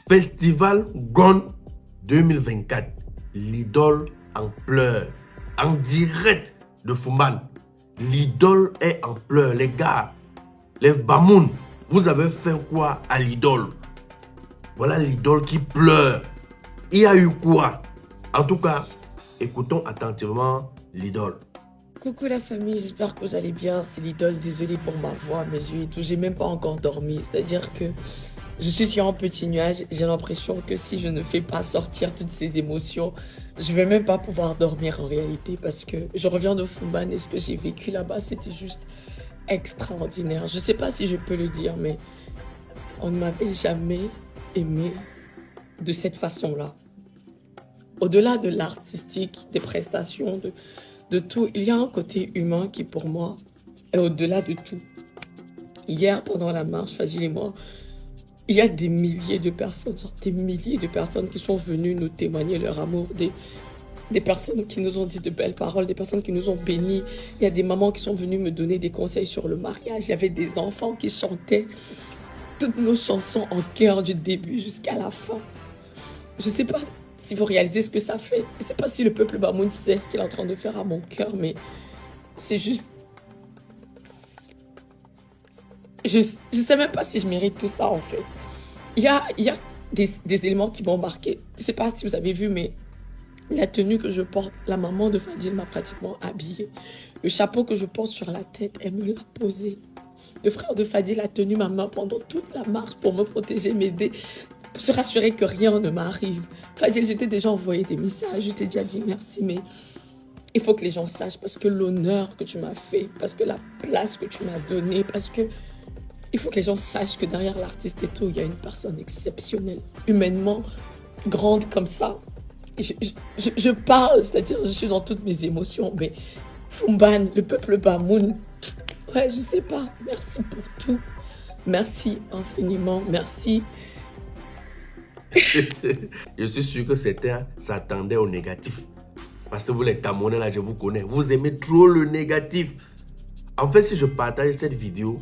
Festival Gone 2024. L'idole en pleurs. En direct de Fumban. L'idole est en pleurs. Les gars, les Bamoun, vous avez fait quoi à l'idole? Voilà l'idole qui pleure. Il y a eu quoi? En tout cas, écoutons attentivement l'idole. Coucou la famille, j'espère que vous allez bien. C'est l'idole, désolé pour ma voix, mes yeux et tout. J'ai même pas encore dormi. C'est-à-dire que je suis sur un petit nuage. J'ai l'impression que si je ne fais pas sortir toutes ces émotions, je vais même pas pouvoir dormir en réalité. Parce que je reviens de Fumban et ce que j'ai vécu là-bas, c'était juste extraordinaire. Je sais pas si je peux le dire, mais on ne m'avait jamais aimé de cette façon-là. Au-delà de l'artistique, des prestations, de tout, il y a un côté humain qui pour moi est au-delà de tout. Hier, pendant la marche, Fadil et moi, il y a des milliers de personnes qui sont venues nous témoigner leur amour, des personnes qui nous ont dit de belles paroles, des personnes qui nous ont bénis. Il y a des mamans qui sont venues me donner des conseils sur le mariage. Il y avait des enfants qui chantaient toutes nos chansons en chœur du début jusqu'à la fin. Je ne sais pas si vous réalisez ce que ça fait. Je ne sais pas si le peuple Bamoun sait ce qu'il est en train de faire à mon cœur, mais c'est juste... Je ne sais même pas si je mérite tout ça, en fait. Il y a des éléments qui m'ont marqué. Je ne sais pas si vous avez vu, mais la tenue que je porte, la maman de Fadil m'a pratiquement habillée. Le chapeau que je porte sur la tête, elle me l'a posé. Le frère de Fadil a tenu ma main pendant toute la marche pour me protéger, m'aider, pour se rassurer que rien ne m'arrive. Fadil, je t'ai déjà envoyé des messages, je t'ai déjà dit merci, mais il faut que les gens sachent, parce que l'honneur que tu m'as fait, parce que la place que tu m'as donnée, parce que il faut que les gens sachent que derrière l'artiste et tout, il y a une personne exceptionnelle, humainement grande comme ça. Je parle, c'est-à-dire je suis dans toutes mes émotions, mais Fumban, le peuple Bamoun, ouais, je sais pas, merci pour tout. Merci infiniment, merci. Je suis sûr que certains s'attendaient au négatif. Parce que vous les Camerounais là, je vous connais. Vous aimez trop le négatif. En fait, si je partage cette vidéo,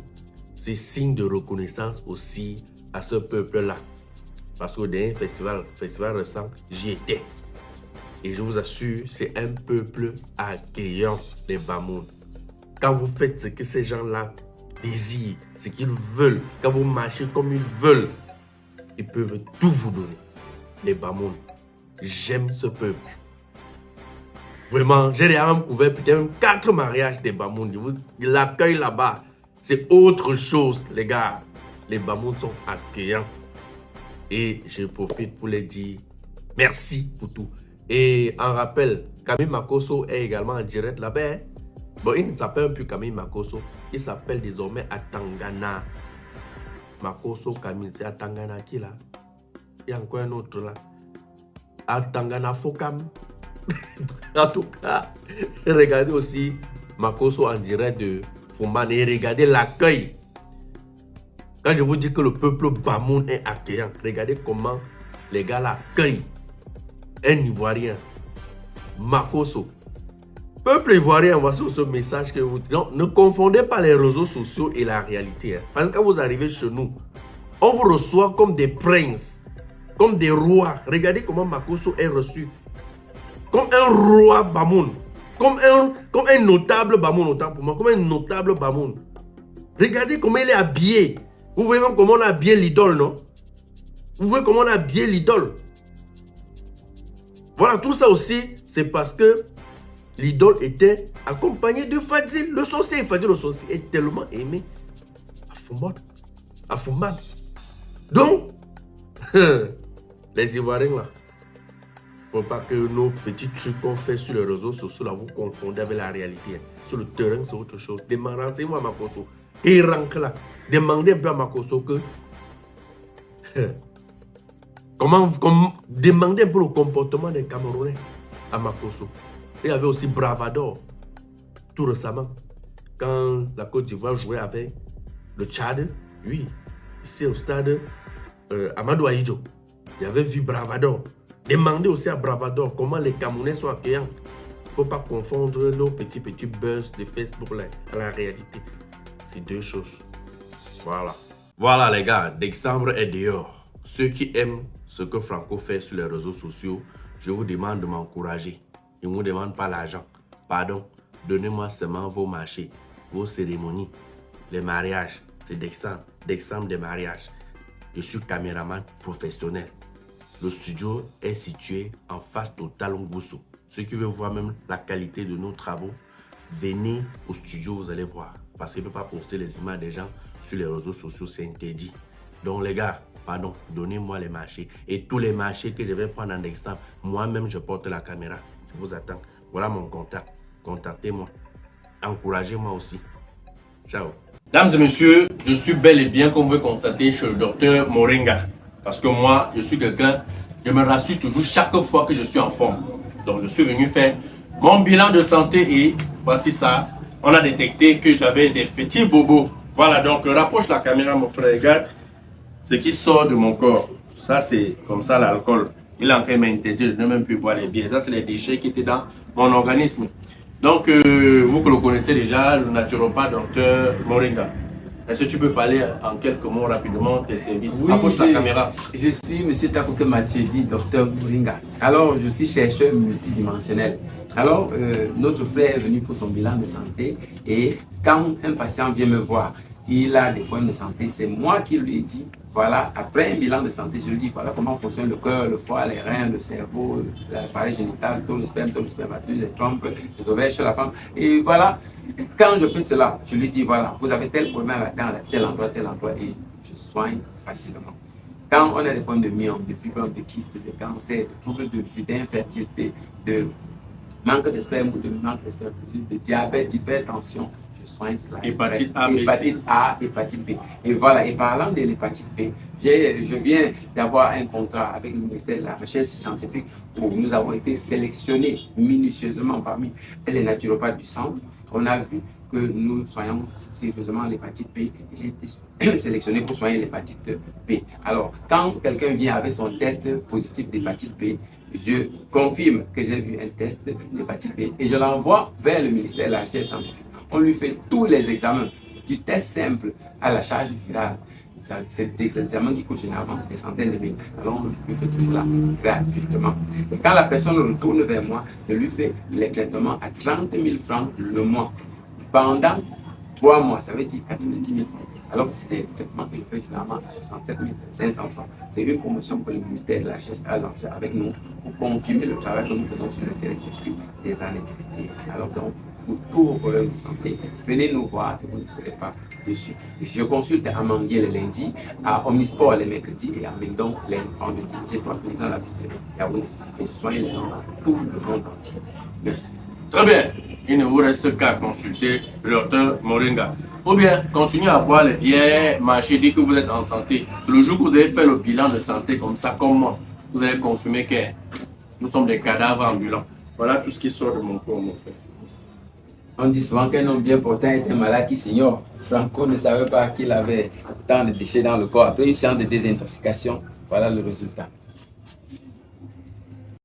c'est signe de reconnaissance aussi à ce peuple-là. Parce qu'au dernier festival récent, j'y étais. Et je vous assure, c'est un peuple accueillant, les Bamoun. Quand vous faites ce que ces gens-là désirent, ce qu'ils veulent, quand vous marchez comme ils veulent, ils peuvent tout vous donner. Les Bamoun, j'aime ce peuple. Vraiment, j'ai déjà même couvert peut-être 4 mariages des Bamoun. L'accueil là-bas, c'est autre chose, les gars. Les Bamoun sont accueillants. Et je profite pour les dire merci pour tout. Et en rappel, Camille Makosso est également en direct là-bas. Bon, il ne s'appelle plus Camille Makosso. Il s'appelle désormais Atangana. Makosso Camille, c'est Atangana qui là? Il y a encore un autre là. Atangana Fokam. En tout cas, regardez aussi Makosso en direct de Fumban et regardez l'accueil. Quand je vous dis que le peuple Bamoun est accueillant, regardez comment les gars l'accueillent. Un Ivoirien, Makosso. Peuple ivoirien, voici ce message que vous... Non, ne confondez pas les réseaux sociaux et la réalité. Hein. Parce que quand vous arrivez chez nous, on vous reçoit comme des princes, comme des rois. Regardez comment Makosso est reçu. Comme un roi Bamoun. Comme un notable Bamoun, autant pour moi. Comme un notable Bamoun. Regardez comment il est habillé. Vous voyez même comment on a habillé l'idole, non? Vous voyez comment on a habillé l'idole? Voilà, tout ça aussi, c'est parce que l'idole était accompagné de Fadil, le sorcier. Fadil, le sorcier, est tellement aimé à Fumban. Donc, les Ivoiriens là, il ne faut pas que nos petits trucs qu'on fait sur les réseaux sociaux là, vous confondez avec la réalité. Sur le terrain, c'est autre chose. Demandez-moi à Makosso. Et il rentre là. Demandez un peu à Makosso que... Demandez un peu le comportement des Camerounais à Makosso. Il y avait aussi Bravador, tout récemment. Quand la Côte d'Ivoire jouait avec le Tchad, oui, ici au stade Amadou Ahidjo, il y avait vu Bravador. Demandez aussi à Bravador comment les Camerounais sont accueillants. Il ne faut pas confondre nos petits buzz de Facebook là, à la réalité. C'est deux choses. Voilà. Voilà les gars, décembre est dehors. ceux qui aiment ce que Franco fait sur les réseaux sociaux, je vous demande de m'encourager. Je ne vous demande pas l'argent. Pardon, donnez-moi seulement vos marchés, vos cérémonies, les mariages. C'est d'exemple des mariages. Je suis caméraman professionnel. Le studio est situé en face Total Ngusso. Ceux qui veulent voir même la qualité de nos travaux, venez au studio, vous allez voir. Parce qu'il ne peut pas poster les images des gens sur les réseaux sociaux, c'est interdit. Donc les gars, pardon, donnez-moi les marchés. Et tous les marchés que je vais prendre en exemple, moi-même je porte la caméra. Je vous attends. Voilà mon contact. Contactez-moi. Encouragez-moi aussi. Ciao. Mesdames et messieurs, je suis bel et bien, comme vous pouvez constater, chez le docteur Moringa. Parce que moi, je suis quelqu'un, je me rassure toujours chaque fois que je suis en forme. Donc je suis venu faire mon bilan de santé et voici ça. On a détecté que j'avais des petits bobos. Voilà, donc rapproche la caméra mon frère, regarde ce qui sort de mon corps. Ça c'est comme ça l'alcool. Il est en train de m'interdire de ne même plus boire les bières. Ça c'est les déchets qui étaient dans mon organisme. Donc vous que le connaissez déjà, le naturopathe docteur Moringa. Est-ce que tu peux parler en quelques mots rapidement tes services? Oui, rapproche la caméra. Je suis M. Takuke Mathieu, dit docteur Moringa. Alors, je suis chercheur multidimensionnel. Alors, notre frère est venu pour son bilan de santé et quand un patient vient me voir, il a des problèmes de santé, c'est moi qui lui ai dit, voilà, après un bilan de santé, je lui dis, voilà comment fonctionne le cœur, le foie, les reins, le cerveau, l'appareil génital, tout le spermatozoïde, les trompes, les ovaires chez la femme. Et voilà, quand je fais cela, je lui dis, voilà, vous avez tel problème à tel endroit, et je soigne facilement. Quand on a des problèmes de myome, de fibromes, de kystes, de cancer, de troubles de vue, d'infertilité, de manque de sperme ou de manque de spermatozoïdes, de diabète, d'hypertension, je soigne cela. Hépatite A, hépatite A, hépatite B. Et voilà, et parlant de l'hépatite B, je viens d'avoir un contrat avec le ministère de la Recherche scientifique où nous avons été sélectionnés minutieusement parmi les naturopathes du centre. On a vu que nous soignons sérieusement l'hépatite B. J'ai été sélectionné pour soigner l'hépatite B. Alors, quand quelqu'un vient avec son test positif d'hépatite B, je confirme que j'ai vu un test d'hépatite B et je l'envoie vers le ministère de la Recherche scientifique. On lui fait tous les examens, du test simple à la charge virale. C'est des examens qui coûtent généralement des centaines de mille. Alors on lui fait tout cela gratuitement. Et quand la personne retourne vers moi, je lui fais les traitements à 30 000 francs le mois. Pendant 3 mois, ça veut dire 90 000 francs. Alors que c'est des traitements que je fais généralement à 67 500 francs. C'est une promotion que le ministère de la Recherche a lancée avec nous pour confirmer le travail que nous faisons sur le terrain depuis des années. Et alors donc, pour tous vos problèmes de santé, venez nous voir et vous ne serez pas déçus. Je consulte à Manguier le lundi, à Omnisport les mercredis et à Mendon les vendredis. J'ai 3 pays dans la ville de Yaoundé et je soigne les gens dans tout le monde entier. Merci. Très bien. Il ne vous reste qu'à consulter le docteur Moringa. Ou bien, continuez à boire les bières, marcher, dire que vous êtes en santé. Le jour que vous avez fait le bilan de santé comme ça, comme moi, vous allez confirmer que nous sommes des cadavres ambulants. Voilà tout ce qui sort de mon corps, mon frère. On dit souvent qu'un homme bien portant est un malade qui s'ignore. Franco ne savait pas qu'il avait tant de déchets dans le corps. Après une séance de désintoxication, voilà le résultat.